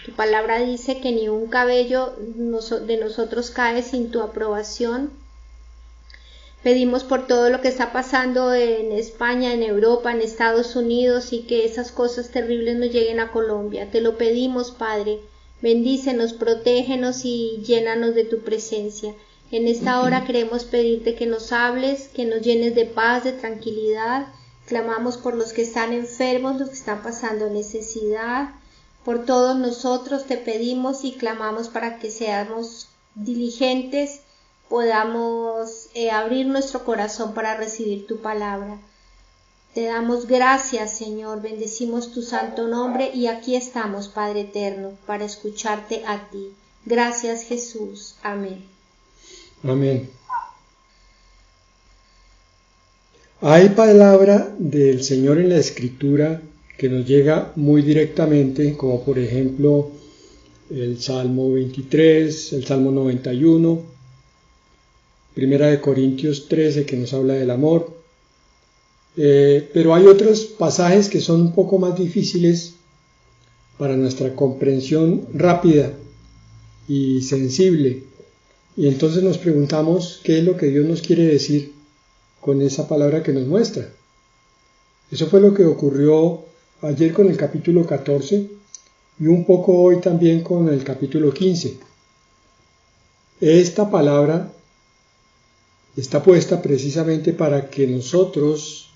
Tu palabra dice que ni un cabello de nosotros cae sin tu aprobación. Pedimos por todo lo que está pasando en España, en Europa, en Estados Unidos, y que esas cosas terribles nos lleguen a Colombia. Te lo pedimos, Padre. Bendícenos, protégenos y llénanos de tu presencia. En esta hora queremos pedirte que nos hables, que nos llenes de paz, de tranquilidad. Clamamos por los que están enfermos, los que están pasando necesidad. Por todos nosotros te pedimos y clamamos para que seamos diligentes, podamos abrir nuestro corazón para recibir tu palabra. Te damos gracias, Señor, bendecimos tu santo nombre y aquí estamos, Padre eterno, para escucharte a ti. Gracias, Jesús. Amén. Amén. Hay palabra del Señor en la Escritura que nos llega muy directamente, como por ejemplo el Salmo 23, el Salmo 91, Primera de Corintios 13, que nos habla del amor. Pero hay otros pasajes que son un poco más difíciles para nuestra comprensión rápida y sensible. Y entonces nos preguntamos qué es lo que Dios nos quiere decir con esa palabra que nos muestra. Eso fue lo que ocurrió ayer con el capítulo 14 y un poco hoy también con el capítulo 15. Esta palabra está puesta precisamente para que nosotros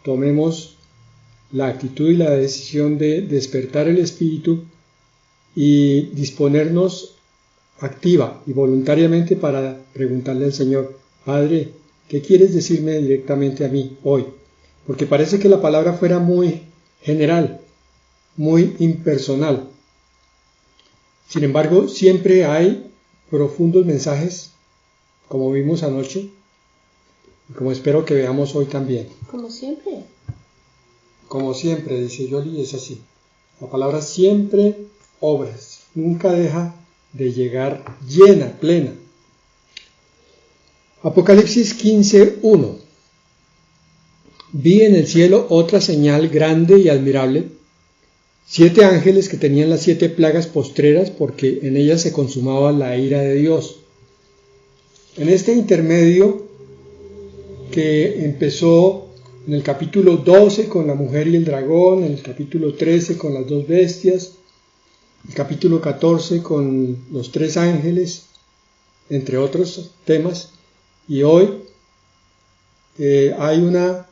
tomemos la actitud y la decisión de despertar el espíritu y disponernos activa y voluntariamente para preguntarle al Señor: Padre, ¿qué quieres decirme directamente a mí hoy? Porque parece que la palabra fuera muy general, muy impersonal. Sin embargo, siempre hay profundos mensajes, como vimos anoche, y como espero que veamos hoy también. Como siempre. Como siempre, dice Yoli, es así. La palabra siempre obras, nunca deja de llegar llena, plena. Apocalipsis 15:1. Vi en el cielo otra señal grande y admirable, 7 ángeles que tenían las 7 plagas postreras, porque en ellas se consumaba la ira de Dios. En este intermedio que empezó en el capítulo 12 con la mujer y el dragón, en el capítulo 13 con las 2 bestias, el capítulo 14 con los 3 ángeles, entre otros temas, y hoy hay una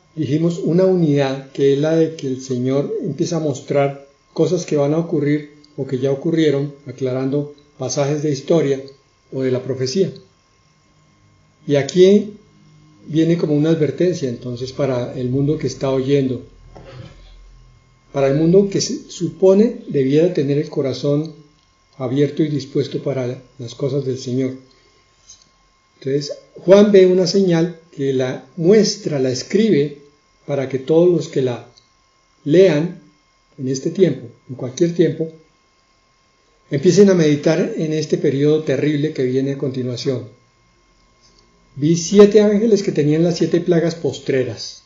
unidad, que es la de que el Señor empieza a mostrar cosas que van a ocurrir o que ya ocurrieron, aclarando pasajes de historia o de la profecía. Y aquí viene como una advertencia entonces para el mundo que está oyendo, para el mundo que se supone debiera tener el corazón abierto y dispuesto para las cosas del Señor. Entonces Juan ve una señal que la muestra, la escribe para que todos los que la lean en este tiempo, en cualquier tiempo, empiecen a meditar en este periodo terrible que viene a continuación. Vi 7 ángeles que tenían las 7 plagas postreras,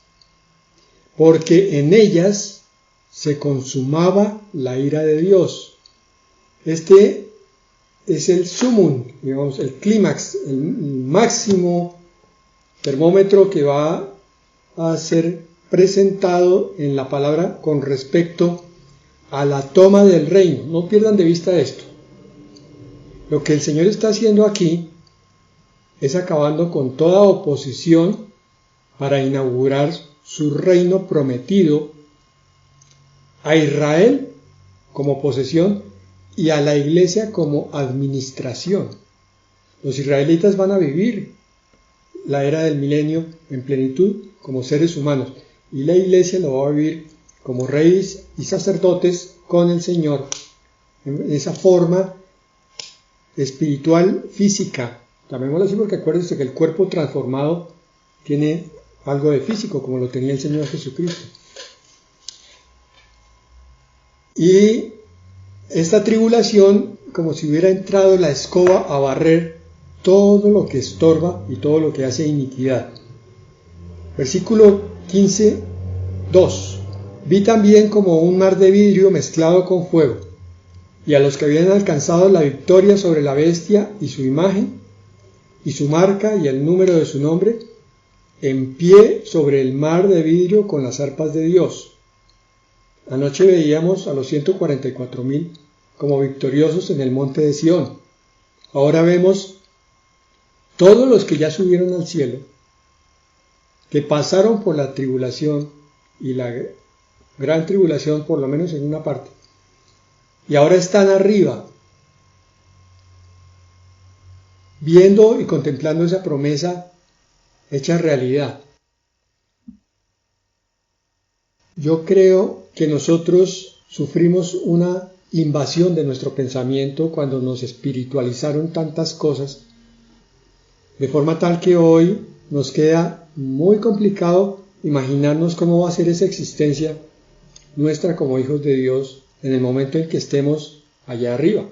porque en ellas se consumaba la ira de Dios. Este es el sumum, digamos, el clímax, el máximo termómetro que va a ser presentado en la palabra con respecto a la toma del reino. No pierdan de vista esto. Lo que el Señor está haciendo aquí es acabando con toda oposición para inaugurar su reino prometido a Israel como posesión y a la iglesia como administración. Los israelitas van a vivir la era del milenio en plenitud como seres humanos, y la iglesia lo va a vivir como reyes y sacerdotes con el Señor, en esa forma espiritual física. Llamémoslo así porque acuérdense que el cuerpo transformado tiene algo de físico, como lo tenía el Señor Jesucristo. Y esta tribulación, como si hubiera entrado la escoba a barrer todo lo que estorba y todo lo que hace iniquidad. Versículo 15:2. Vi también como un mar de vidrio mezclado con fuego, y a los que habían alcanzado la victoria sobre la bestia y su imagen, y su marca y el número de su nombre, en pie sobre el mar de vidrio con las arpas de Dios. Anoche veíamos a los 144,000 como victoriosos en el monte de Sión. Ahora vemos todos los que ya subieron al cielo, que pasaron por la tribulación y la gran tribulación, por lo menos en una parte, y ahora están arriba, viendo y contemplando esa promesa hecha realidad. Yo creo que nosotros sufrimos una invasión de nuestro pensamiento cuando nos espiritualizaron tantas cosas, de forma tal que hoy nos queda muy complicado imaginarnos cómo va a ser esa existencia nuestra como hijos de Dios en el momento en que estemos allá arriba.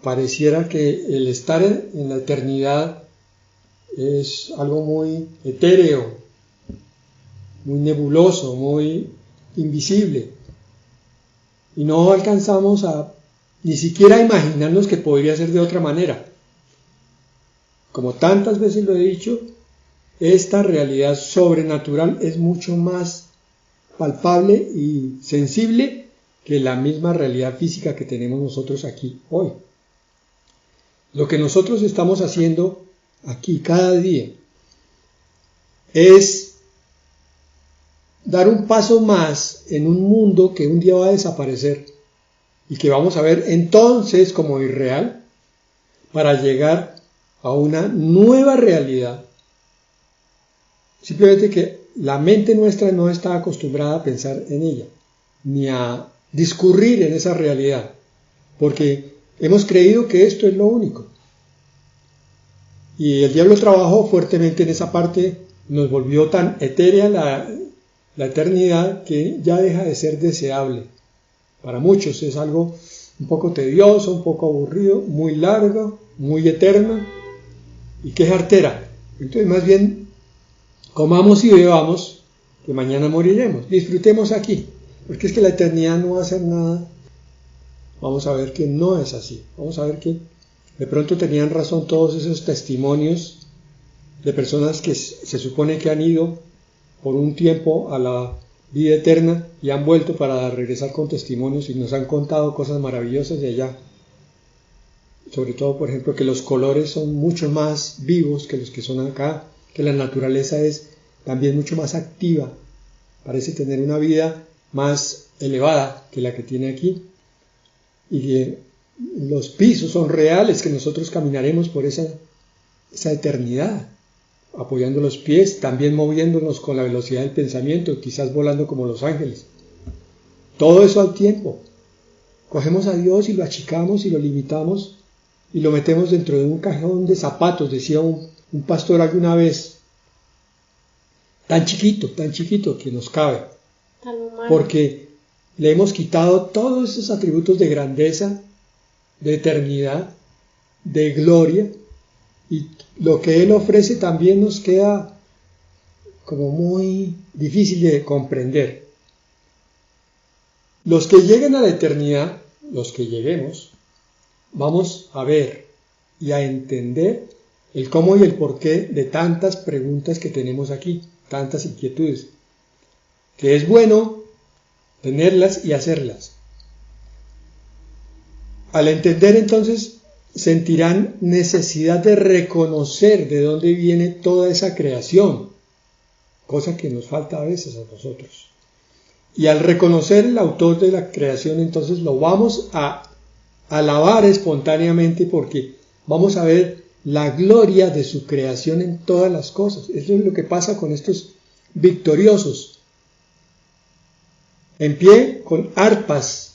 Pareciera que el estar en la eternidad es algo muy etéreo, muy nebuloso, muy invisible, y no alcanzamos a ni siquiera imaginarnos que podría ser de otra manera. Como tantas veces lo he dicho, esta realidad sobrenatural es mucho más palpable y sensible que la misma realidad física que tenemos nosotros aquí hoy. Lo que nosotros estamos haciendo aquí cada día es dar un paso más en un mundo que un día va a desaparecer y que vamos a ver entonces como irreal, para llegar a una nueva realidad. Simplemente que la mente nuestra no está acostumbrada a pensar en ella, ni a discurrir en esa realidad, porque hemos creído que esto es lo único. Y el diablo trabajó fuertemente en esa parte, nos volvió tan etérea la eternidad que ya deja de ser deseable. Para muchos es algo un poco tedioso, un poco aburrido, muy largo, muy eterno, y que es artera. Entonces más bien comamos y bebamos, que mañana moriremos. Disfrutemos aquí, porque es que la eternidad no va a ser nada. Vamos a ver que no es así. Vamos a ver que de pronto tenían razón todos esos testimonios de personas que se supone que han ido por un tiempo a la vida eterna y han vuelto para regresar con testimonios y nos han contado cosas maravillosas de allá. Sobre todo, por ejemplo, que los colores son mucho más vivos que los que son acá, que la naturaleza es también mucho más activa, parece tener una vida más elevada que la que tiene aquí, y que los pisos son reales, que nosotros caminaremos por esa eternidad, apoyando los pies, también moviéndonos con la velocidad del pensamiento, quizás volando como los ángeles. Todo eso al tiempo. Cogemos a Dios y lo achicamos y lo limitamos y lo metemos dentro de un cajón de zapatos, decía un pastor alguna vez, tan chiquito que nos cabe, porque le hemos quitado todos esos atributos de grandeza, de eternidad, de gloria, y lo que Él ofrece también nos queda como muy difícil de comprender. Los que lleguen a la eternidad, los que lleguemos, vamos a ver y a entender el cómo y el porqué de tantas preguntas que tenemos aquí, tantas inquietudes, que es bueno tenerlas y hacerlas. Al entender entonces, sentirán necesidad de reconocer de dónde viene toda esa creación, cosa que nos falta a veces a nosotros. Y al reconocer el autor de la creación, entonces lo vamos a alabar espontáneamente, porque vamos a ver la gloria de su creación en todas las cosas. Eso es lo que pasa con estos victoriosos. En pie, con arpas.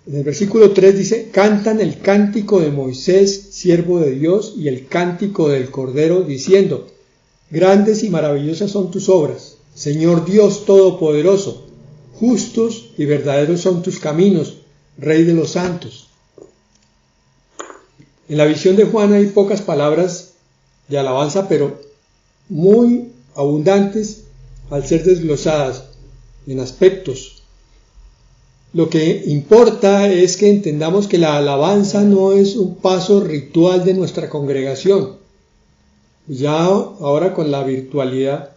En el versículo 3 dice, cantan el cántico de Moisés, siervo de Dios, y el cántico del Cordero, diciendo, grandes y maravillosas son tus obras, Señor Dios Todopoderoso, justos y verdaderos son tus caminos, Rey de los santos. En la visión de Juan hay pocas palabras de alabanza, pero muy abundantes al ser desglosadas en aspectos. lo que importa es que entendamos que la alabanza no es un paso ritual de nuestra congregación. Ya ahora con la virtualidad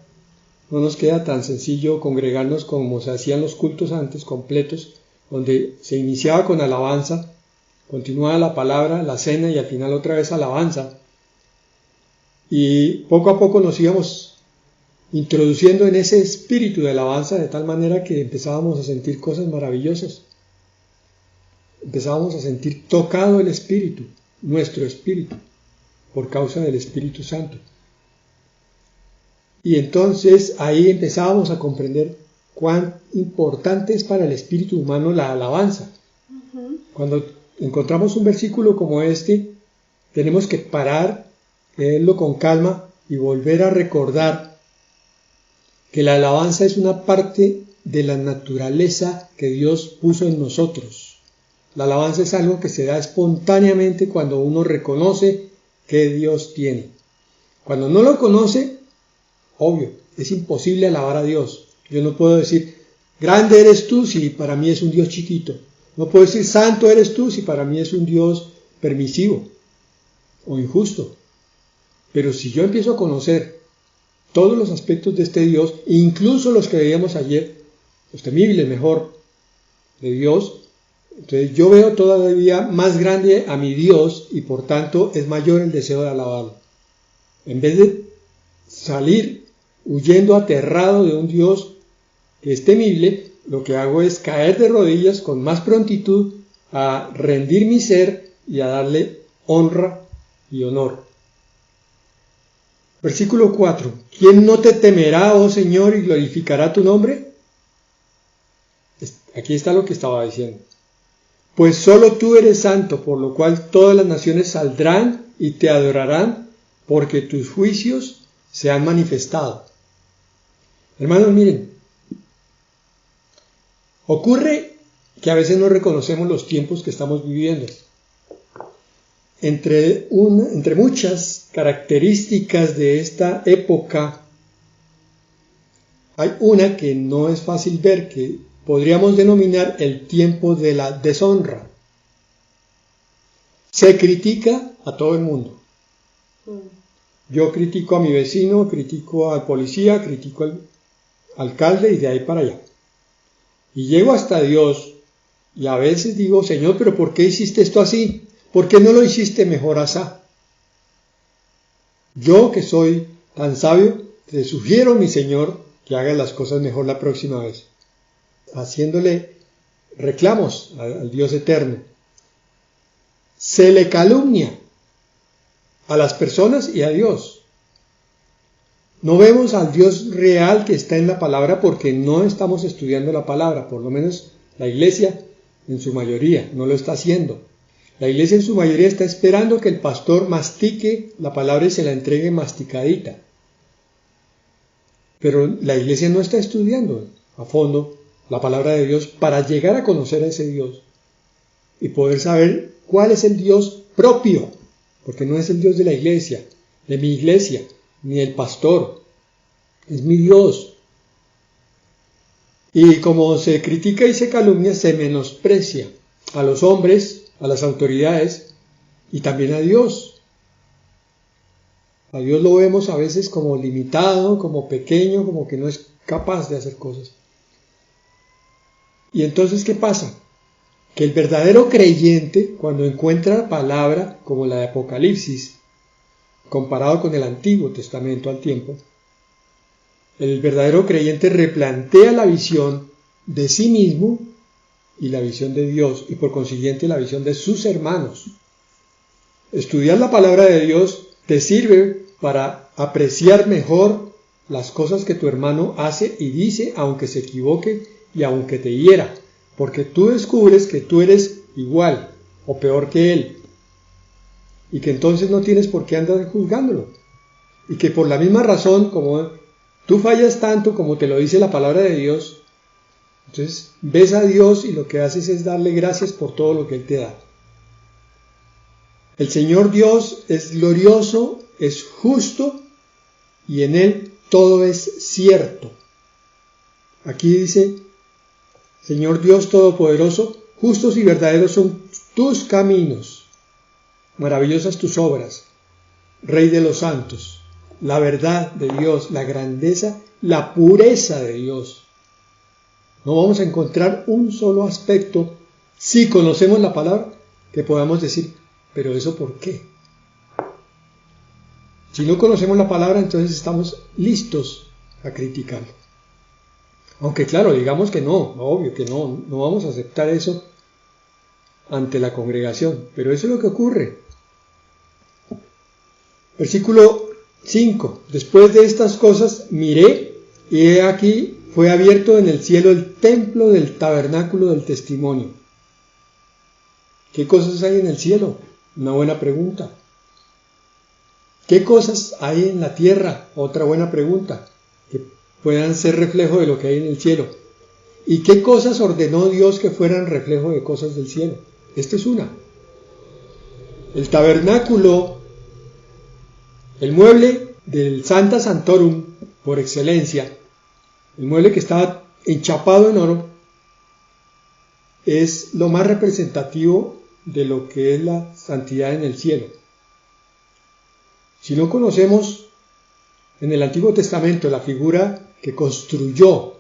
no nos queda tan sencillo congregarnos como se hacían los cultos antes, completos, donde se iniciaba con alabanza, continuaba la palabra, la cena y al final otra vez alabanza. Y poco a poco nos íbamos introduciendo en ese espíritu de alabanza de tal manera que empezábamos a sentir cosas maravillosas. Empezábamos a sentir tocado el espíritu, nuestro espíritu, por causa del Espíritu Santo. Y entonces ahí empezábamos a comprender cuán importante es para el espíritu humano la alabanza. Cuando encontramos un versículo como este, tenemos que parar, leerlo con calma y volver a recordar que la alabanza es una parte de la naturaleza que Dios puso en nosotros. La alabanza es algo que se da espontáneamente cuando uno reconoce que Dios tiene. Cuando no lo conoce, obvio, es imposible alabar a Dios. Yo no puedo decir, grande eres tú si para mí es un Dios chiquito. No puedo decir, santo eres tú si para mí es un Dios permisivo o injusto. Pero si yo empiezo a conocer todos los aspectos de este Dios, incluso los que veíamos ayer, los temibles mejor de Dios, entonces yo veo todavía más grande a mi Dios y por tanto es mayor el deseo de alabarlo. En vez de salir huyendo aterrado de un Dios que es temible, lo que hago es caer de rodillas con más prontitud a rendir mi ser y a darle honra y honor. Versículo 4. ¿Quién no te temerá, oh Señor, y glorificará tu nombre? Aquí está lo que estaba diciendo. Pues solo tú eres santo, por lo cual todas las naciones saldrán y te adorarán, porque tus juicios se han manifestado. Hermanos, miren, ocurre que a veces no reconocemos los tiempos que estamos viviendo. Entre muchas características de esta época, hay una que no es fácil ver, que podríamos denominar el tiempo de la deshonra. Se critica a todo el mundo. Yo critico a mi vecino, critico al policía, critico al alcalde y de ahí para allá. Y llego hasta Dios y a veces digo, Señor, pero ¿por qué hiciste esto así? ¿Por qué no lo hiciste mejor asá? Yo que soy tan sabio, te sugiero, mi Señor, que hagas las cosas mejor la próxima vez. Haciéndole reclamos al Dios eterno. Se le calumnia a las personas y a Dios. No vemos al Dios real que está en la palabra porque no estamos estudiando la palabra, por lo menos la iglesia en su mayoría no lo está haciendo. La iglesia en su mayoría está esperando que el pastor mastique la palabra y se la entregue masticadita. Pero la iglesia no está estudiando a fondo la palabra de Dios para llegar a conocer a ese Dios y poder saber cuál es el Dios propio, porque no es el Dios de la iglesia, de mi iglesia, ni del pastor, es mi Dios. Y como se critica y se calumnia, se menosprecia a los hombres, a las autoridades y también a Dios. A Dios lo vemos a veces como limitado, como pequeño, como que no es capaz de hacer cosas. Y entonces, ¿qué pasa? Que el verdadero creyente, cuando encuentra palabra como la de Apocalipsis, comparado con el Antiguo Testamento al tiempo, el verdadero creyente replantea la visión de sí mismo y la visión de Dios, y por consiguiente la visión de sus hermanos. Estudiar la palabra de Dios te sirve para apreciar mejor las cosas que tu hermano hace y dice, aunque se equivoque y aunque te hiera, porque tú descubres que tú eres igual o peor que él, y que entonces no tienes por qué andar juzgándolo, y que por la misma razón, como tú fallas tanto como te lo dice la palabra de Dios, entonces ves a Dios y lo que haces es darle gracias por todo lo que Él te da. El Señor Dios es glorioso, es justo y en Él todo es cierto. Aquí dice, Señor Dios Todopoderoso, justos y verdaderos son tus caminos, maravillosas tus obras, Rey de los santos, la verdad de Dios, la grandeza, la pureza de Dios. No vamos a encontrar un solo aspecto, si conocemos la palabra, que podamos decir, pero ¿eso por qué? Si no conocemos la palabra, entonces estamos listos a criticarlo. Aunque claro, digamos que no, obvio que no vamos a aceptar eso ante la congregación, pero eso es lo que ocurre. Versículo 5. Después de estas cosas miré, y he aquí fue abierto en el cielo el templo del tabernáculo del testimonio. ¿Qué cosas hay en el cielo? Una buena pregunta. ¿Qué cosas hay en la tierra? Otra buena pregunta, que puedan ser reflejo de lo que hay en el cielo. ¿Y qué cosas ordenó Dios que fueran reflejo de cosas del cielo? Esta es una. El tabernáculo, el mueble del Sancta Sanctorum por excelencia, el mueble que estaba enchapado en oro, es lo más representativo de lo que es la santidad en el cielo. Si no conocemos en el Antiguo Testamento la figura que construyó,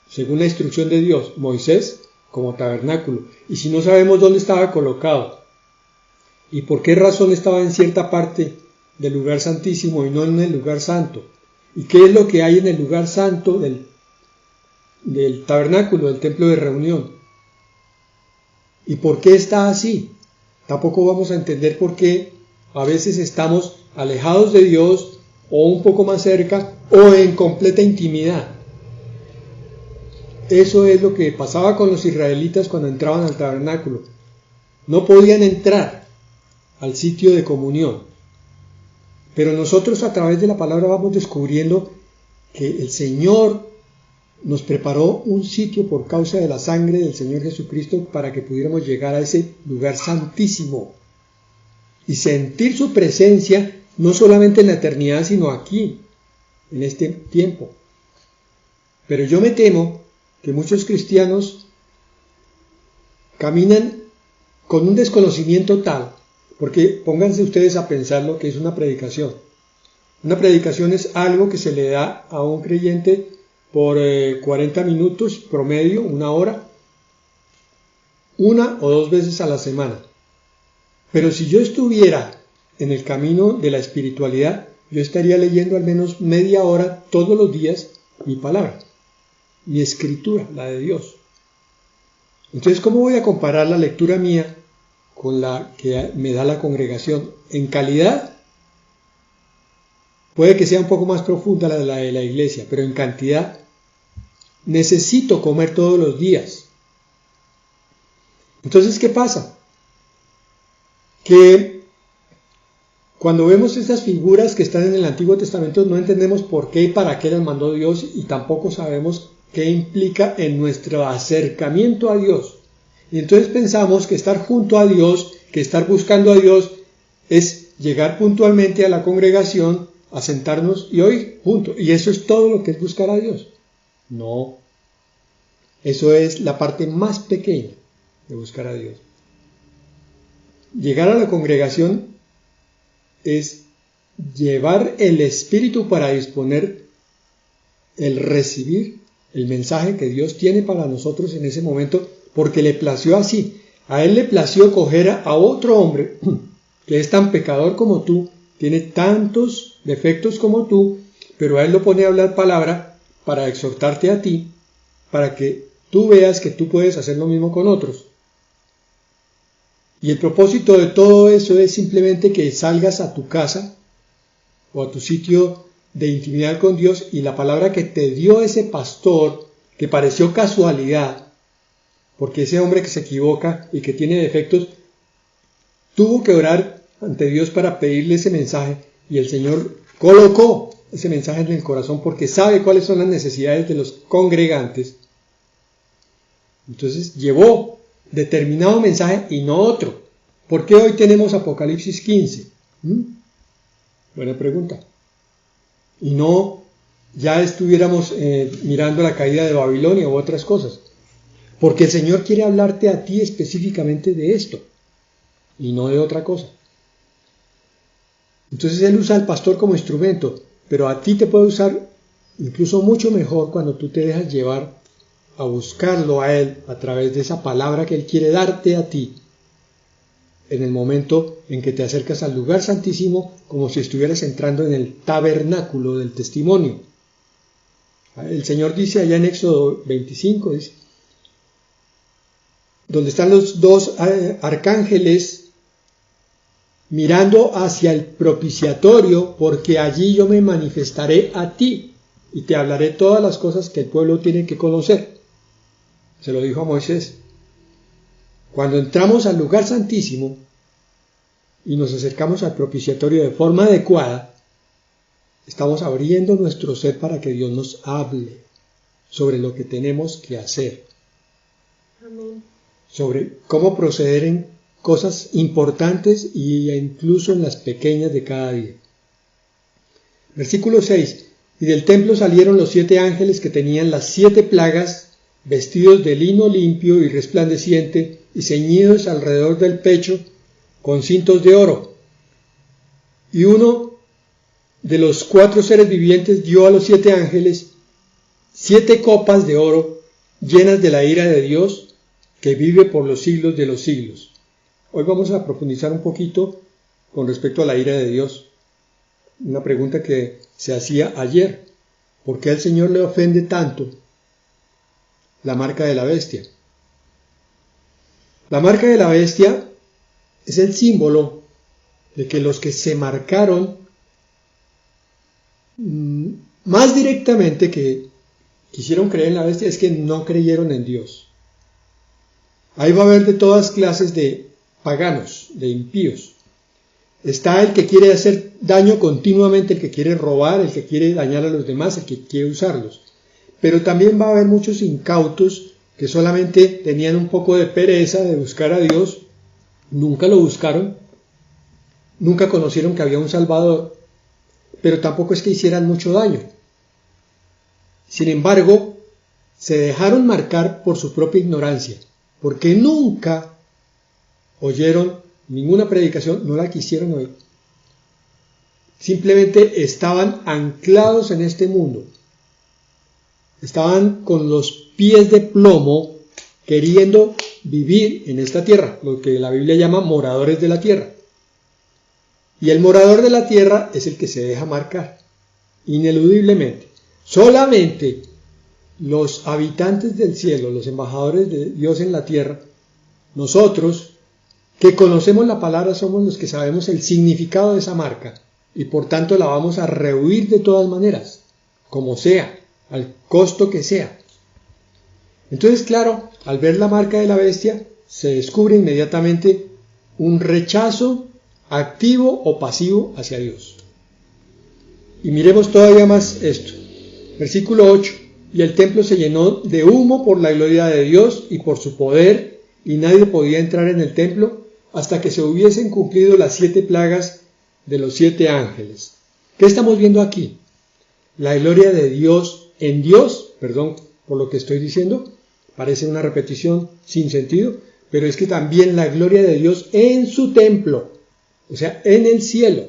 según la instrucción de Dios, Moisés como tabernáculo, y si no sabemos dónde estaba colocado y por qué razón estaba en cierta parte del lugar santísimo y no en el lugar santo, y qué es lo que hay en el lugar santo del tabernáculo, del templo de reunión, y por qué está así, tampoco vamos a entender por qué a veces estamos alejados de Dios o un poco más cerca o en completa intimidad. Eso es lo que pasaba con los israelitas cuando entraban al tabernáculo. No podían entrar al sitio de comunión. Pero nosotros a través de la palabra vamos descubriendo que el Señor nos preparó un sitio por causa de la sangre del Señor Jesucristo para que pudiéramos llegar a ese lugar santísimo y sentir su presencia no solamente en la eternidad, sino aquí, en este tiempo. Pero yo me temo que muchos cristianos caminan con un desconocimiento tal, porque pónganse ustedes a pensar lo que es una predicación. Una predicación es algo que se le da a un creyente por 40 minutos promedio, una hora, una o dos veces a la semana. Pero si yo estuviera en el camino de la espiritualidad, yo estaría leyendo al menos media hora todos los días mi palabra, mi escritura, la de Dios. Entonces, ¿cómo voy a comparar la lectura mía con la que me da la congregación? En calidad, puede que sea un poco más profunda la de la iglesia, pero en cantidad, necesito comer todos los días. Entonces, ¿qué pasa? Que cuando vemos estas figuras que están en el Antiguo Testamento no entendemos por qué y para qué las mandó Dios y tampoco sabemos qué implica en nuestro acercamiento a Dios. Y entonces pensamos que estar junto a Dios, que estar buscando a Dios es llegar puntualmente a la congregación, a sentarnos y oír, punto. Y eso es todo lo que es buscar a Dios. No, eso es la parte más pequeña de buscar a Dios. Llegar a la congregación es llevar el Espíritu para disponer el recibir el mensaje que Dios tiene para nosotros en ese momento, porque le plació así. A Él le plació coger a otro hombre que es tan pecador como tú, tiene tantos defectos como tú, pero a Él lo pone a hablar palabra para exhortarte a ti, para que tú veas que tú puedes hacer lo mismo con otros. Y el propósito de todo eso es simplemente que salgas a tu casa o a tu sitio de intimidad con Dios y la palabra que te dio ese pastor, que pareció casualidad, porque ese hombre que se equivoca y que tiene defectos, tuvo que orar ante Dios para pedirle ese mensaje y el Señor colocó ese mensaje en el corazón porque sabe cuáles son las necesidades de los congregantes. Entonces llevó determinado mensaje y no otro. ¿Por qué hoy tenemos Apocalipsis 15? Buena pregunta. Y no ya estuviéramos mirando la caída de Babilonia u otras cosas. porque el Señor quiere hablarte a ti específicamente de esto y no de otra cosa. Entonces Él usa al pastor como instrumento, pero a ti te puede usar incluso mucho mejor cuando tú te dejas llevar a buscarlo a Él a través de esa palabra que Él quiere darte a ti en el momento en que te acercas al lugar santísimo, como si estuvieras entrando en el tabernáculo del testimonio. El Señor dice allá en Éxodo 25, dice, donde están los dos arcángeles mirando hacia el propiciatorio, porque allí yo me manifestaré a ti y te hablaré todas las cosas que el pueblo tiene que conocer. Se lo dijo a Moisés. Cuando entramos al lugar santísimo y nos acercamos al propiciatorio de forma adecuada, estamos abriendo nuestro ser para que Dios nos hable sobre lo que tenemos que hacer. Amén. Sobre cómo proceder en cosas importantes e incluso en las pequeñas de cada día. Versículo 6. Y del templo salieron los 7 ángeles que tenían las 7 plagas, vestidos de lino limpio y resplandeciente, y ceñidos alrededor del pecho con cintos de oro. Y uno de los 4 seres vivientes dio a los 7 ángeles 7 copas de oro llenas de la ira de Dios, que vive por los siglos de los siglos. Hoy vamos a profundizar un poquito con respecto a la ira de Dios. Una pregunta que se hacía ayer. ¿Por qué al Señor le ofende tanto la marca de la bestia? La marca de la bestia es el símbolo de que los que se marcaron más directamente, que quisieron creer en la bestia, es que no creyeron en Dios. Ahí va a haber de todas clases de paganos, de impíos. Está el que quiere hacer daño continuamente, el que quiere robar, el que quiere dañar a los demás, el que quiere usarlos. Pero también va a haber muchos incautos que solamente tenían un poco de pereza de buscar a Dios, nunca lo buscaron, nunca conocieron que había un Salvador, pero tampoco es que hicieran mucho daño. Sin embargo, se dejaron marcar por su propia ignorancia, porque nunca oyeron ninguna predicación, no la quisieron oír. Simplemente estaban anclados en este mundo. Estaban con los pies de plomo queriendo vivir en esta tierra, lo que la Biblia llama moradores de la tierra. Y el morador de la tierra es el que se deja marcar, ineludiblemente. Solamente los habitantes del cielo, los embajadores de Dios en la tierra, nosotros que conocemos la palabra somos los que sabemos el significado de esa marca y por tanto la vamos a rehuir de todas maneras, como sea, al costo que sea. Entonces, claro, al ver la marca de la bestia, se descubre inmediatamente un rechazo activo o pasivo hacia Dios. Y miremos todavía más esto. Versículo 8. Y el templo se llenó de humo por la gloria de Dios y por su poder, y nadie podía entrar en el templo hasta que se hubiesen cumplido las 7 plagas de los 7 ángeles. ¿Qué estamos viendo aquí? La gloria de Dios en Dios, perdón por lo que estoy diciendo, parece una repetición sin sentido, pero es que también la gloria de Dios en su templo, o sea, en el cielo.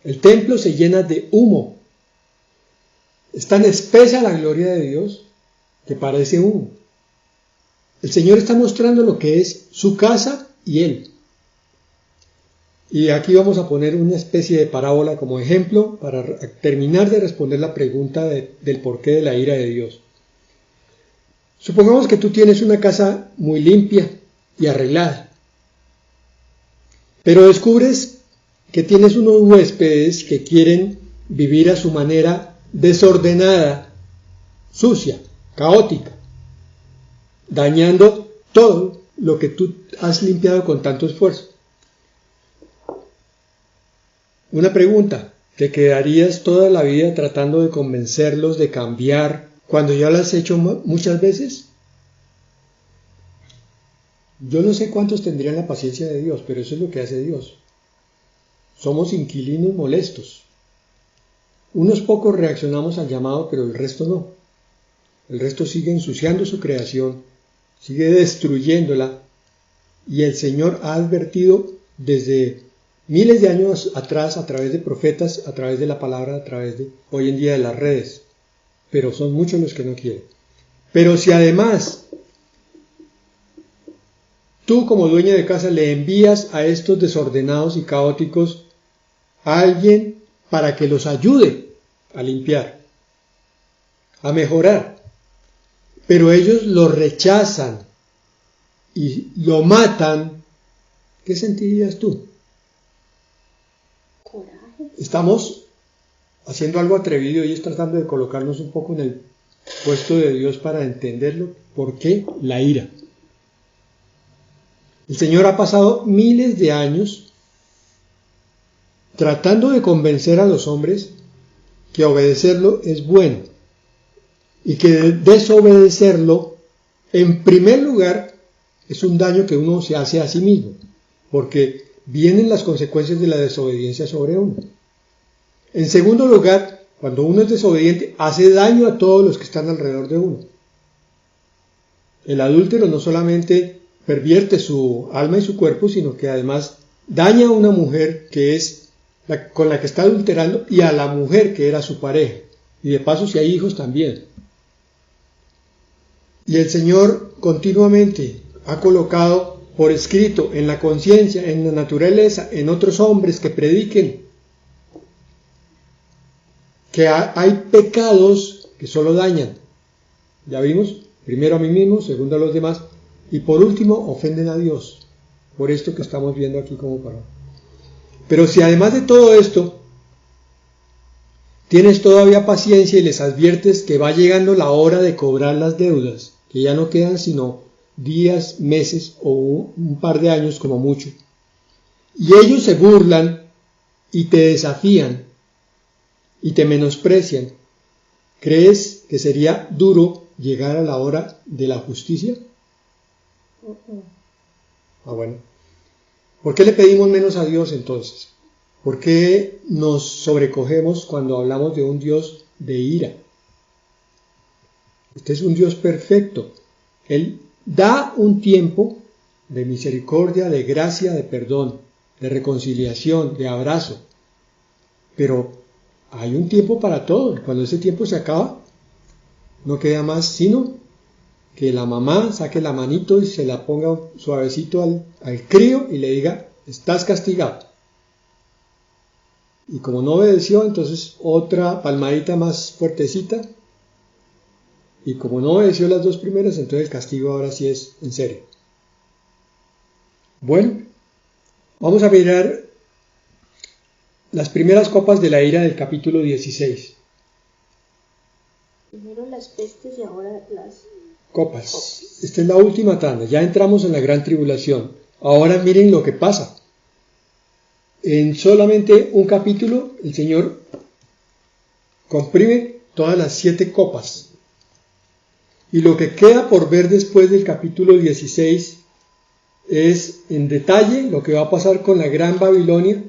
El templo se llena de humo. Es tan espesa la gloria de Dios que parece humo. El Señor está mostrando lo que es su casa y Él. Y aquí vamos a poner una especie de parábola como ejemplo para terminar de responder la pregunta del porqué de la ira de Dios. Supongamos que tú tienes una casa muy limpia y arreglada, pero descubres que tienes unos huéspedes que quieren vivir a su manera desordenada, sucia, caótica, dañando todo lo que tú has limpiado con tanto esfuerzo. Una pregunta, ¿te quedarías toda la vida tratando de convencerlos de cambiar cuando ya lo has hecho muchas veces? Yo no sé cuántos tendrían la paciencia de Dios, pero eso es lo que hace Dios. Somos inquilinos molestos. Unos pocos reaccionamos al llamado, pero el resto no. El resto sigue ensuciando su creación sigue destruyéndola, y el Señor ha advertido desde miles de años atrás, a través de profetas, a través de la palabra, a través de hoy en día de las redes, pero son muchos los que no quieren. Pero si además tú como dueña de casa le envías a estos desordenados y caóticos a alguien para que los ayude a limpiar, a mejorar, pero ellos lo rechazan y lo matan, ¿qué sentirías tú? Coraje. Estamos haciendo algo atrevido y es tratando de colocarnos un poco en el puesto de Dios para entenderlo. ¿Por qué? La ira. El Señor ha pasado miles de años tratando de convencer a los hombres que obedecerlo es bueno y que desobedecerlo, en primer lugar, es un daño que uno se hace a sí mismo, porque vienen las consecuencias de la desobediencia sobre uno. En segundo lugar, cuando uno es desobediente, hace daño a todos los que están alrededor de uno. El adúltero no solamente pervierte su alma y su cuerpo, sino que además daña a una mujer que es con la que está adulterando y a la mujer que era su pareja. Y de paso si hay hijos también. Y el Señor continuamente ha colocado por escrito en la conciencia, en la naturaleza, en otros hombres que prediquen, que hay pecados que solo dañan. Ya vimos, primero a mí mismo, segundo a los demás, y por último ofenden a Dios, por esto que estamos viendo aquí como para. Pero si además de todo esto tienes todavía paciencia y les adviertes que va llegando la hora de cobrar las deudas, que ya no quedan sino días, meses o un par de años como mucho, y ellos se burlan y te desafían y te menosprecian, ¿crees que sería duro llegar a la hora de la justicia? Bueno. ¿Por qué le pedimos menos a Dios entonces? ¿Por qué nos sobrecogemos cuando hablamos de un Dios de ira? Este es un Dios perfecto. Él da un tiempo de misericordia, de gracia, de perdón, de reconciliación, de abrazo. Pero hay un tiempo para todo. Cuando ese tiempo se acaba, no queda más sino que la mamá saque la manito y se la ponga suavecito al crío y le diga, estás castigado. Y como no obedeció, entonces otra palmadita más fuertecita. Y como no obedeció las dos primeras, entonces el castigo ahora sí es en serio. Bueno, vamos a mirar las primeras copas de la ira del capítulo 16. Primero las pestes y ahora las copas. Esta es la última tanda, ya entramos en la gran tribulación. Ahora miren lo que pasa. En solamente un capítulo el Señor comprime todas las 7 copas. Y lo que queda por ver después del capítulo 16 es en detalle lo que va a pasar con la Gran Babilonia,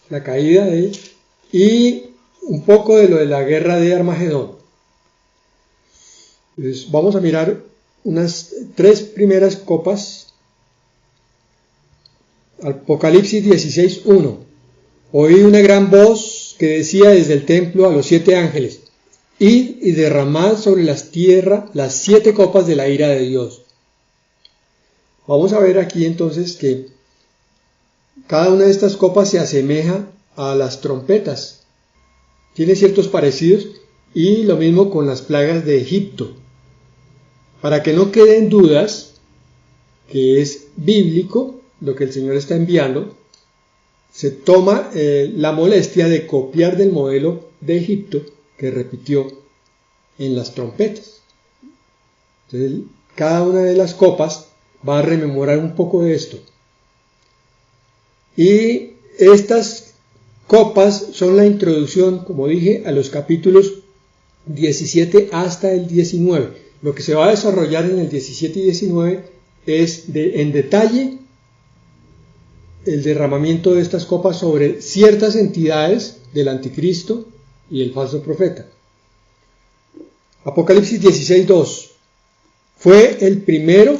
la caída de él, y un poco de lo de la guerra de Armagedón. Entonces, vamos a mirar unas 3 primeras copas. Apocalipsis 16:1. Oí una gran voz que decía desde el templo a los 7 ángeles: id y derramad sobre la tierra las 7 copas de la ira de Dios. Vamos a ver aquí entonces que cada una de estas copas se asemeja a las trompetas. Tiene ciertos parecidos, y lo mismo con las plagas de Egipto. Para que no queden dudas que es bíblico lo que el Señor está enviando, se toma la molestia de copiar del modelo de Egipto que repitió en las trompetas. Entonces, cada una de las copas va a rememorar un poco de esto. Y estas copas son la introducción, como dije, a los capítulos 17 hasta el 19. Lo que se va a desarrollar en el 17 y 19 es en detalle el derramamiento de estas copas sobre ciertas entidades del anticristo y el falso profeta. Apocalipsis 16:2. fue el primero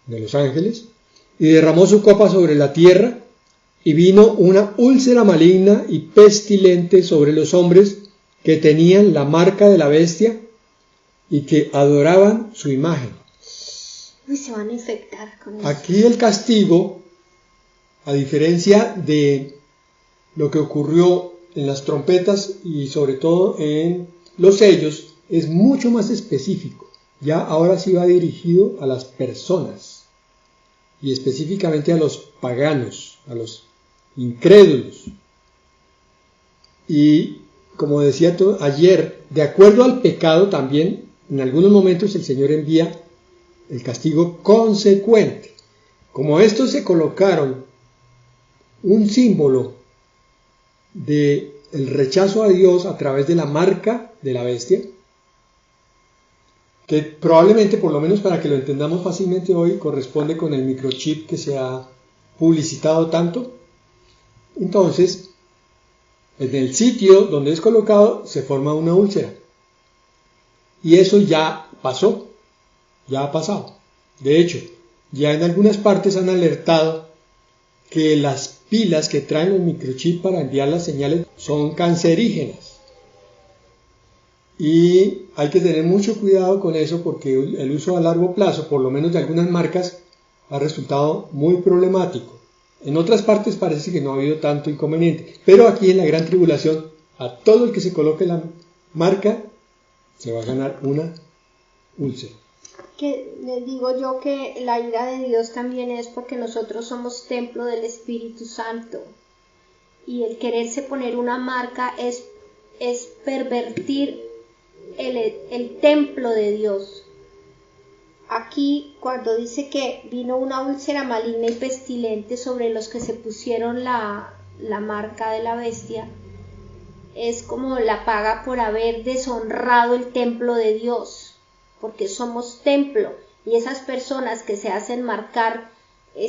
de los ángeles y derramó su copa sobre la tierra, y vino una úlcera maligna y pestilente sobre los hombres que tenían la marca de la bestia y que adoraban su imagen. Uy, se van a infectar con eso. Aquí el castigo, a diferencia de lo que ocurrió en las trompetas y sobre todo en los sellos, es mucho más específico. Ya ahora sí va dirigido a las personas y específicamente a los paganos, a los incrédulos. Y como decía ayer, de acuerdo al pecado también, en algunos momentos el Señor envía el castigo consecuente. Como estos se colocaron un símbolo del rechazo a Dios a través de la marca de la bestia, que probablemente, por lo menos para que lo entendamos fácilmente hoy, corresponde con el microchip que se ha publicitado tanto. Entonces, en el sitio donde es colocado se forma una úlcera. Y eso ya pasó, ya ha pasado. De hecho, ya en algunas partes han alertado que las pilas que traen el microchip para enviar las señales son cancerígenas. Y hay que tener mucho cuidado con eso porque el uso a largo plazo, por lo menos de algunas marcas, ha resultado muy problemático. En otras partes parece que no ha habido tanto inconveniente, pero aquí en la gran tribulación, a todo el que se coloque la marca, se va a ganar una úlcera. Que les digo yo que la ira de Dios también es porque nosotros somos templo del Espíritu Santo. Y el quererse poner una marca es pervertir el templo de Dios. Aquí cuando dice que vino una úlcera maligna y pestilente sobre los que se pusieron la marca de la bestia, es como la paga por haber deshonrado el templo de Dios, porque somos templo y esas personas que se hacen marcar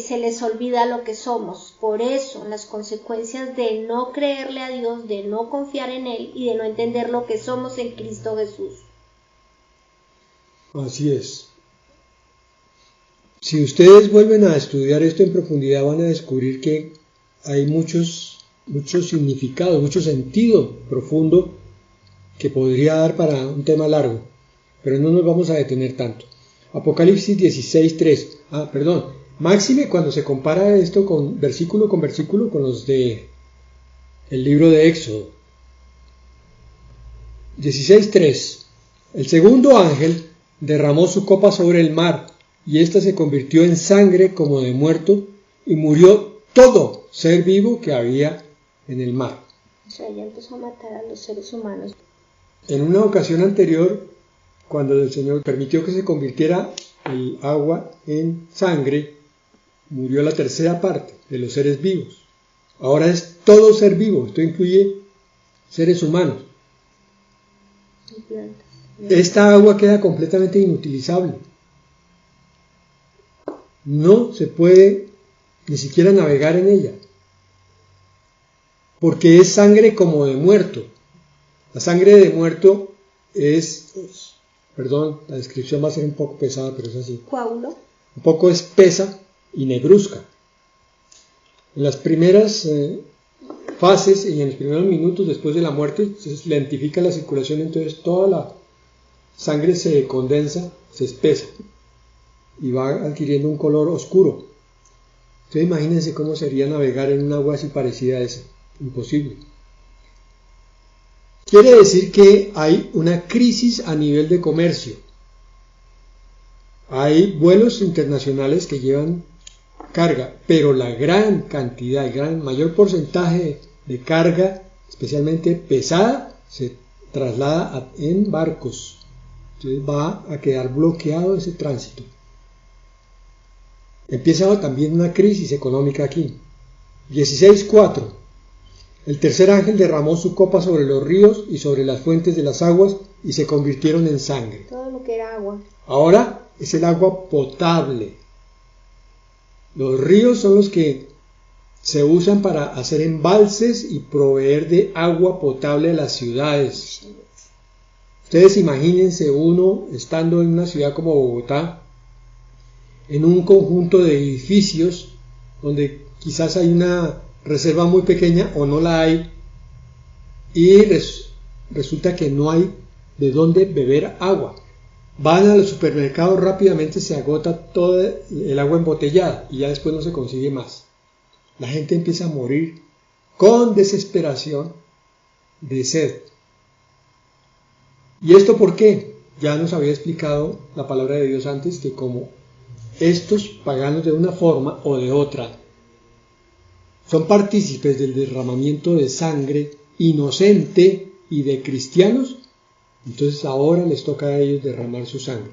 se les olvida lo que somos. Por eso las consecuencias de no creerle a Dios, de no confiar en Él y de no entender lo que somos en Cristo Jesús. Así es. Si ustedes vuelven a estudiar esto en profundidad van a descubrir que hay muchos significados, mucho sentido profundo que podría dar para un tema largo, pero no nos vamos a detener tanto. Apocalipsis 16:3. Máxime cuando se compara esto con versículo con los de el libro de Éxodo. 16:3. El segundo ángel derramó su copa sobre el mar, y ésta se convirtió en sangre como de muerto, y murió todo ser vivo que había en el mar. O sea, ya empezó a matar a los seres humanos. En una ocasión anterior, cuando el Señor permitió que se convirtiera el agua en sangre, murió la tercera parte de los seres vivos. Ahora es todo ser vivo, esto incluye seres humanos. Y plantas. Esta agua queda completamente inutilizable. No se puede ni siquiera navegar en ella, porque es sangre como de muerto. La sangre de muerto es, la descripción va a ser un poco pesada, pero es así. Coágulo. Un poco espesa y negruzca. En las primeras fases y en los primeros minutos después de la muerte se lentifica la circulación, entonces toda la sangre se condensa, se espesa y va adquiriendo un color oscuro. Entonces imagínense cómo sería navegar en un agua así parecida a esa. Imposible. Quiere decir que hay una crisis a nivel de comercio. Hay vuelos internacionales que llevan carga, pero la gran cantidad, el mayor porcentaje de carga, especialmente pesada, se traslada en barcos. Entonces va a quedar bloqueado ese tránsito. Empieza también una crisis económica aquí. 16:4. El tercer ángel derramó su copa sobre los ríos y sobre las fuentes de las aguas y se convirtieron en sangre. Todo lo que era agua. Ahora es el agua potable. Los ríos son los que se usan para hacer embalses y proveer de agua potable a las ciudades. Ustedes imagínense uno estando en una ciudad como Bogotá, en un conjunto de edificios donde quizás hay una reserva muy pequeña o no la hay, y resulta que no hay de dónde beber agua. Van a los supermercados, rápidamente se agota todo el agua embotellada y ya después no se consigue más. La gente empieza a morir con desesperación de sed. ¿Y esto por qué? Ya nos había explicado la palabra de Dios antes, que como estos paganos de una forma o de otra son partícipes del derramamiento de sangre inocente y de cristianos, entonces ahora les toca a ellos derramar su sangre.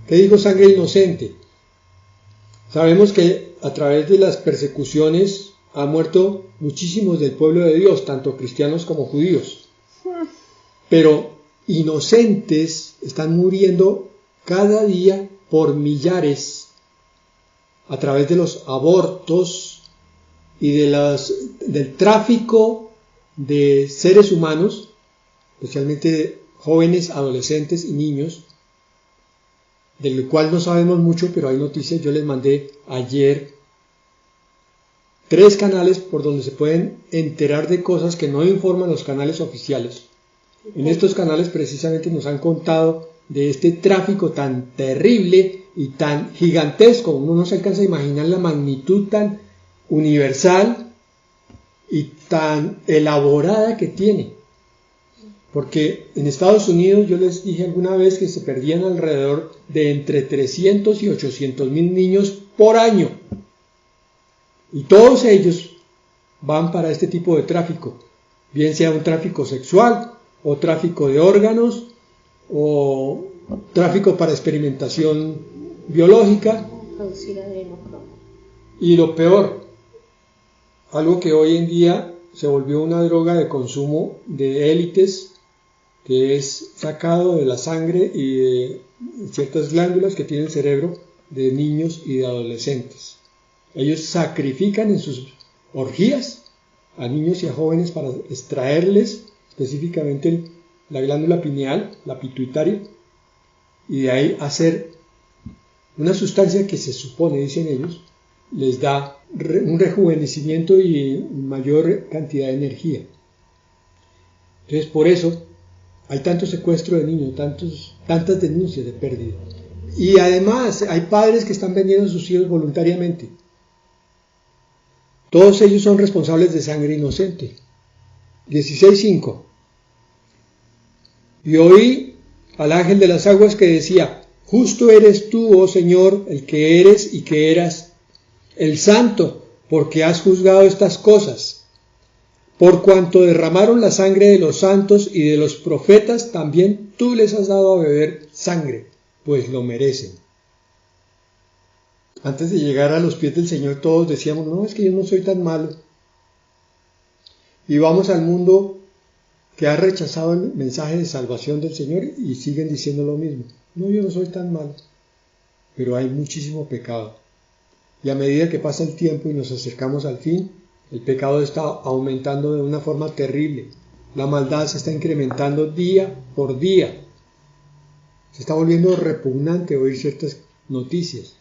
¿Qué digo sangre inocente? Sabemos que a través de las persecuciones han muerto muchísimos del pueblo de Dios, tanto cristianos como judíos. Pero inocentes están muriendo cada día por millares a través de los abortos y del tráfico de seres humanos, especialmente jóvenes, adolescentes y niños, del cual no sabemos mucho, pero hay noticias. Yo les mandé ayer 3 canales por donde se pueden enterar de cosas que no informan los canales oficiales. En estos canales precisamente nos han contado de este tráfico tan terrible y tan gigantesco. Uno no se alcanza a imaginar la magnitud tan universal y tan elaborada que tiene. Porque en Estados Unidos yo les dije alguna vez que se perdían alrededor de entre 300 y 800 mil niños por año. Y todos ellos van para este tipo de tráfico, bien sea un tráfico sexual o tráfico de órganos o tráfico para experimentación biológica. Y lo peor, algo que hoy en día se volvió una droga de consumo de élites, que es sacado de la sangre y de ciertas glándulas que tiene el cerebro de niños y de adolescentes. Ellos sacrifican en sus orgías a niños y a jóvenes para extraerles específicamente la glándula pineal, la pituitaria, y de ahí hacer una sustancia que se supone, dicen ellos, les da un rejuvenecimiento y mayor cantidad de energía. Entonces, por eso hay tanto secuestro de niños, tantas denuncias de pérdida. Y además hay padres que están vendiendo a sus hijos voluntariamente. Todos ellos son responsables de sangre inocente. 16:5. Y oí al ángel de las aguas que decía: justo eres tú, oh Señor, el que eres y que eras, el santo, porque has juzgado estas cosas. Por cuanto derramaron la sangre de los santos y de los profetas, también tú les has dado a beber sangre, pues lo merecen. Antes de llegar a los pies del Señor todos decíamos: no, es que yo no soy tan malo. Y vamos al mundo que ha rechazado el mensaje de salvación del Señor y siguen diciendo lo mismo: no, yo no soy tan malo. Pero hay muchísimo pecado. Y a medida que pasa el tiempo y nos acercamos al fin, el pecado está aumentando de una forma terrible. La maldad se está incrementando día por día. Se está volviendo repugnante oír ciertas noticias.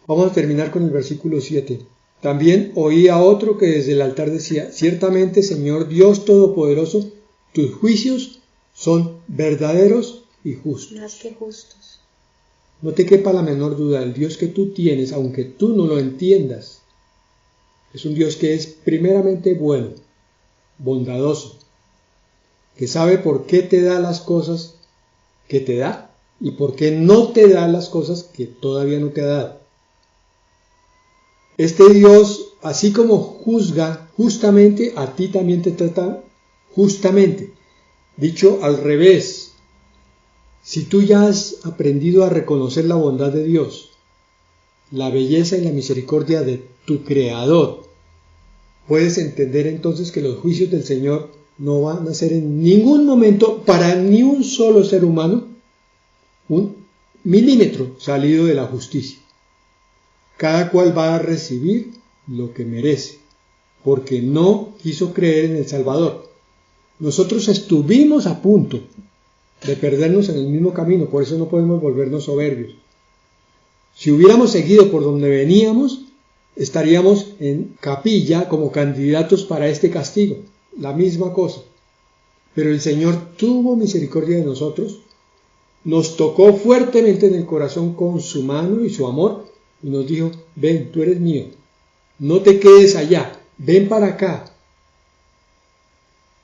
Vamos a terminar con el versículo 7. También oí a otro que desde el altar decía: ciertamente, Señor Dios Todopoderoso, tus juicios son verdaderos y justos. Más que justos. No te quepa la menor duda, el Dios que tú tienes, aunque tú no lo entiendas, es un Dios que es primeramente bueno, bondadoso, que sabe por qué te da las cosas que te da y por qué no te da las cosas que todavía no te ha dado. Este Dios, así como juzga justamente, a ti también te trata justamente. Dicho al revés, si tú ya has aprendido a reconocer la bondad de Dios, la belleza y la misericordia de tu Creador, puedes entender entonces que los juicios del Señor no van a ser en ningún momento, para ni un solo ser humano, un milímetro salido de la justicia. Cada cual va a recibir lo que merece, porque no quiso creer en el Salvador. Nosotros estuvimos a punto de perdernos en el mismo camino, por eso no podemos volvernos soberbios. Si hubiéramos seguido por donde veníamos, estaríamos en capilla como candidatos para este castigo. La misma cosa. Pero el Señor tuvo misericordia de nosotros, nos tocó fuertemente en el corazón con su mano y su amor y nos dijo: ven, tú eres mío, no te quedes allá, ven para acá.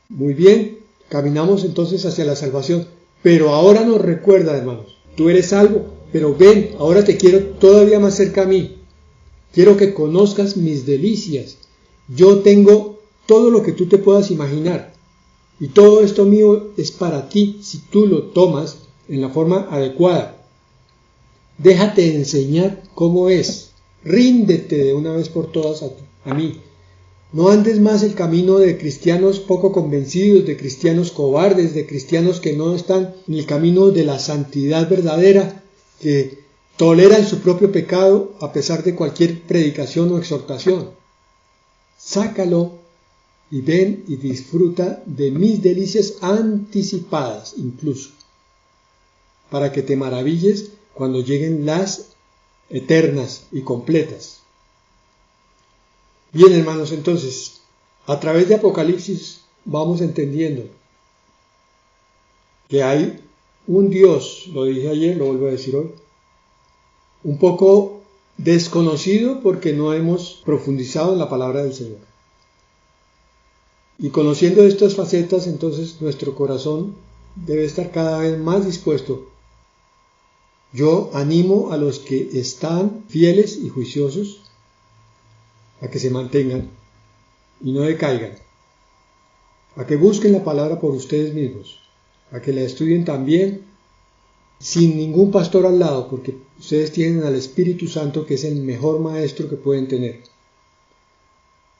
Muy bien, caminamos entonces hacia la salvación, pero ahora nos recuerda, hermanos, tú eres salvo, pero ven, ahora te quiero todavía más cerca a mí, quiero que conozcas mis delicias, yo tengo todo lo que tú te puedas imaginar, y todo esto mío es para ti si tú lo tomas en la forma adecuada. Déjate enseñar cómo es, ríndete de una vez por todas a mí. No andes más el camino de cristianos poco convencidos, de cristianos cobardes, de cristianos que no están en el camino de la santidad verdadera, que toleran su propio pecado a pesar de cualquier predicación o exhortación. Sácalo y ven y disfruta de mis delicias anticipadas incluso, para que te maravilles cuando lleguen las eternas y completas. Bien, hermanos, entonces, a través de Apocalipsis vamos entendiendo que hay un Dios, lo dije ayer, lo vuelvo a decir hoy, un poco desconocido porque no hemos profundizado en la palabra del Señor. Y conociendo estas facetas, entonces nuestro corazón debe estar cada vez más dispuesto. Yo animo a los que están fieles y juiciosos a que se mantengan y no decaigan, a que busquen la palabra por ustedes mismos, a que la estudien también sin ningún pastor al lado, porque ustedes tienen al Espíritu Santo, que es el mejor maestro que pueden tener,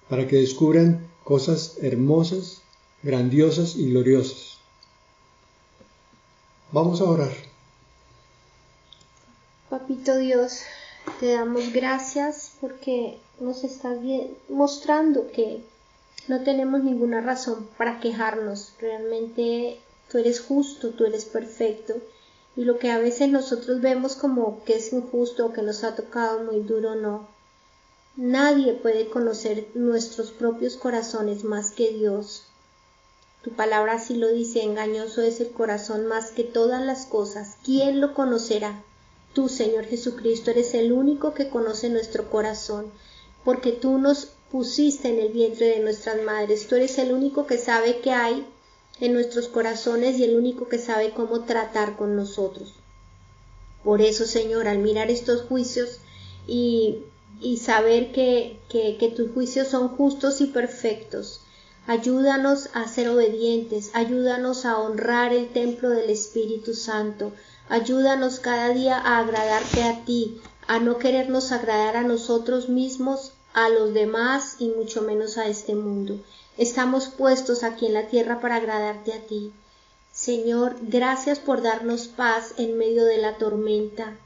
para que descubran cosas hermosas, grandiosas y gloriosas. Vamos a orar. Papito Dios, te damos gracias porque nos estás mostrando que no tenemos ninguna razón para quejarnos. Realmente tú eres justo, tú eres perfecto, y lo que a veces nosotros vemos como que es injusto o que nos ha tocado muy duro, no. Nadie puede conocer nuestros propios corazones más que Dios. Tu palabra así lo dice: engañoso es el corazón más que todas las cosas. ¿Quién lo conocerá? Tú, Señor Jesucristo, eres el único que conoce nuestro corazón, porque tú nos pusiste en el vientre de nuestras madres. Tú eres el único que sabe qué hay en nuestros corazones y el único que sabe cómo tratar con nosotros. Por eso, Señor, al mirar estos juicios y saber que tus juicios son justos y perfectos, ayúdanos a ser obedientes, ayúdanos a honrar el templo del Espíritu Santo, ayúdanos cada día a agradarte a ti, a no querernos agradar a nosotros mismos, a los demás y mucho menos a este mundo. Estamos puestos aquí en la tierra para agradarte a ti. Señor, gracias por darnos paz en medio de la tormenta.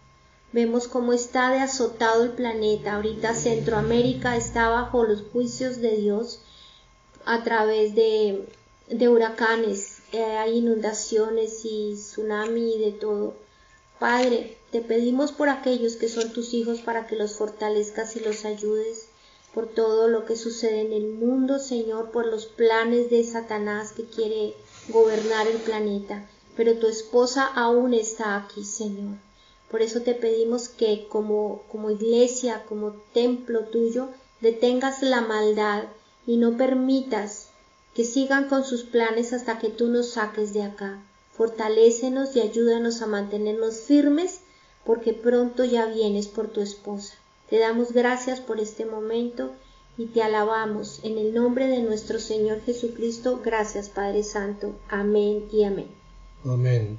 Vemos cómo está de azotado el planeta. Ahorita Centroamérica está bajo los juicios de Dios a través de huracanes, hay inundaciones y tsunami y de todo. Padre, te pedimos por aquellos que son tus hijos para que los fortalezcas y los ayudes, por todo lo que sucede en el mundo, Señor, por los planes de Satanás que quiere gobernar el planeta, pero tu esposa aún está aquí, Señor. Por eso te pedimos que como iglesia, como templo tuyo, detengas la maldad y no permitas que sigan con sus planes hasta que tú nos saques de acá. Fortalécenos y ayúdanos a mantenernos firmes, porque pronto ya vienes por tu esposa. Te damos gracias por este momento y te alabamos en el nombre de nuestro Señor Jesucristo. Gracias, Padre Santo. Amén y amén. Amén.